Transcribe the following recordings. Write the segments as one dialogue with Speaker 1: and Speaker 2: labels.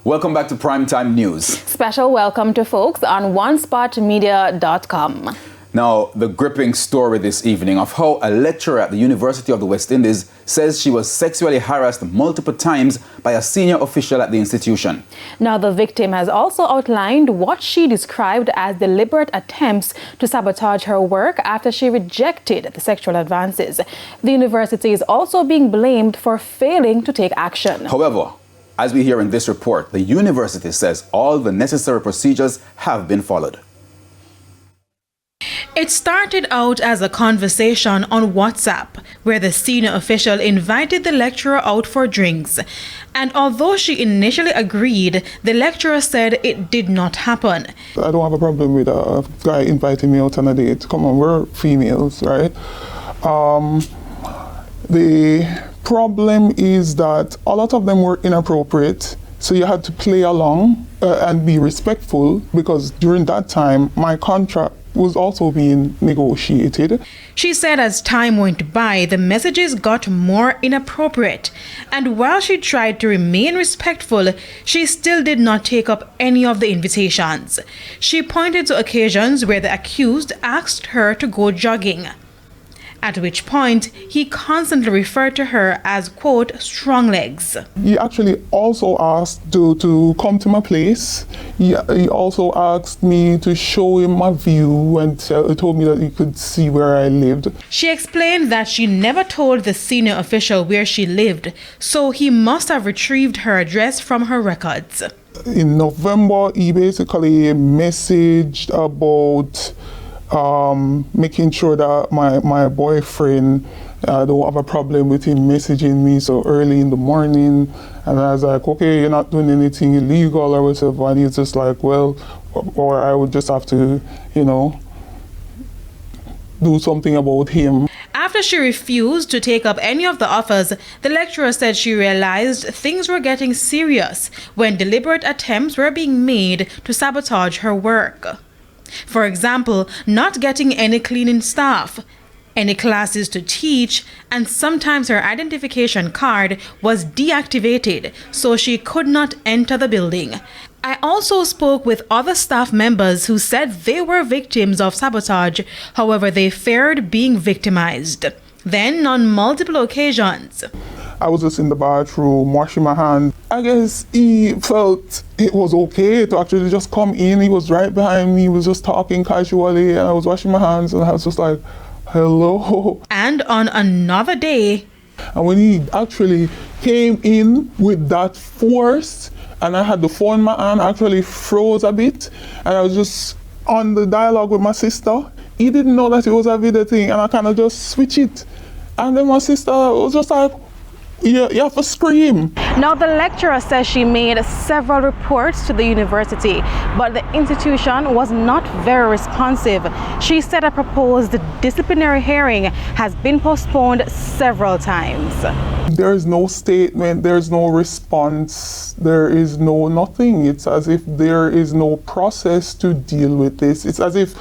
Speaker 1: Welcome back to Primetime News.
Speaker 2: Special welcome to folks on onespotmedia.com.
Speaker 1: Now, the gripping story this evening of how a lecturer at the University of the West Indies says she was sexually harassed multiple times by a senior official at the institution.
Speaker 2: Now, the victim has also outlined what she described as deliberate attempts to sabotage her work after she rejected the sexual advances. The university is also being blamed for failing to take action.
Speaker 1: However, as we hear in this report, the university says all the necessary procedures have been followed.
Speaker 3: It started out as a conversation on WhatsApp, where the senior official invited the lecturer out for drinks. And although she initially agreed, the lecturer said it did not happen.
Speaker 4: I don't have a problem with a guy inviting me out on a date. Come on, we're females, right? The problem is that a lot of them were inappropriate, so you had to play along and be respectful, because during that time my contract was also being negotiated.
Speaker 3: She said as time went by, the messages got more inappropriate, and while she tried to remain respectful, she still did not take up any of the invitations. She pointed to occasions where the accused asked her to go jogging, at which point he constantly referred to her as, quote, strong legs.
Speaker 4: He actually also asked to come to my place. He also asked me to show him my view and told me that he could see where I lived.
Speaker 3: She explained that she never told the senior official where she lived, so he must have retrieved her address from her records.
Speaker 4: In November, he basically messaged about making sure that my boyfriend, I don't have a problem with him messaging me so early in the morning. And I was like, okay, you're not doing anything illegal or whatever. And he's just like, well, or I would just have to, do something about him.
Speaker 3: After she refused to take up any of the offers, the lecturer said she realized things were getting serious when deliberate attempts were being made to sabotage her work. For example, not getting any cleaning staff, any classes to teach, and sometimes her identification card was deactivated, so she could not enter the building. I also spoke with other staff members who said they were victims of sabotage, however they feared being victimized. Then, on multiple occasions,
Speaker 4: I was just in the bathroom washing my hands. I guess he felt it was okay to actually just come in. He was right behind me, he was just talking casually, and I was washing my hands and I was just like, hello.
Speaker 3: And on another day,
Speaker 4: and when he actually came in with that force, and I had the phone in my hand, I actually froze a bit, and I was just on the dialogue with my sister. He didn't know that it was a video thing, and I kind of just switched it. And then my sister was just like, you have to scream.
Speaker 2: Now, the lecturer says she made several reports to the university, but the institution was not very responsive. She said a proposed disciplinary hearing has been postponed several times.
Speaker 4: There is no statement, there is no response, there is no nothing. It's as if there is no process to deal with this. It's as if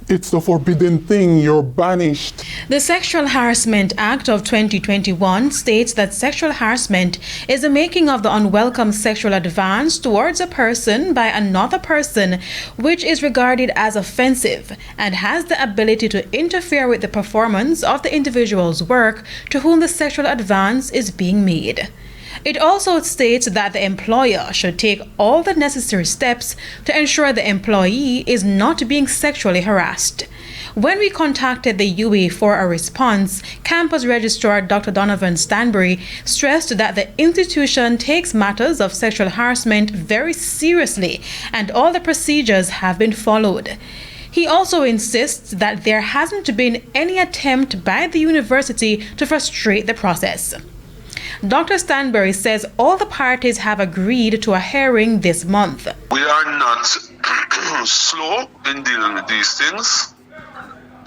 Speaker 4: it's the forbidden thing, you're banished.
Speaker 3: The Sexual Harassment Act of 2021 states that sexual harassment is the making of the unwelcome sexual advance towards a person by another person which is regarded as offensive and has the ability to interfere with the performance of the individual's work to whom the sexual advance is being made. It also states that the employer should take all the necessary steps to ensure the employee is not being sexually harassed. When we contacted the UWI for a response, Campus Registrar Dr. Donovan Stanbury stressed that the institution takes matters of sexual harassment very seriously and all the procedures have been followed. He also insists that there hasn't been any attempt by the university to frustrate the process. Dr. Stanbury says all the parties have agreed to a hearing this month.
Speaker 5: We are not slow in dealing with these things,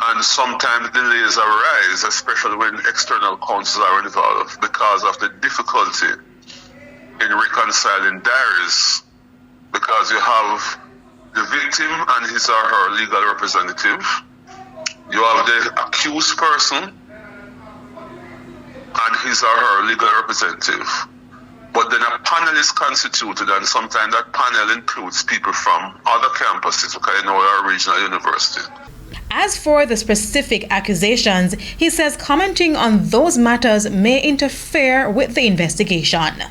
Speaker 5: and sometimes delays arise, especially when external counsels are involved, because of the difficulty in reconciling diaries, because you have the victim and his or her legal representative, you have the accused person and his or her legal representative. But then a panel is constituted, and sometimes that panel includes people from other campuses, because you know we're a regional university.
Speaker 3: As for the specific accusations, he says commenting on those matters may interfere with the investigation.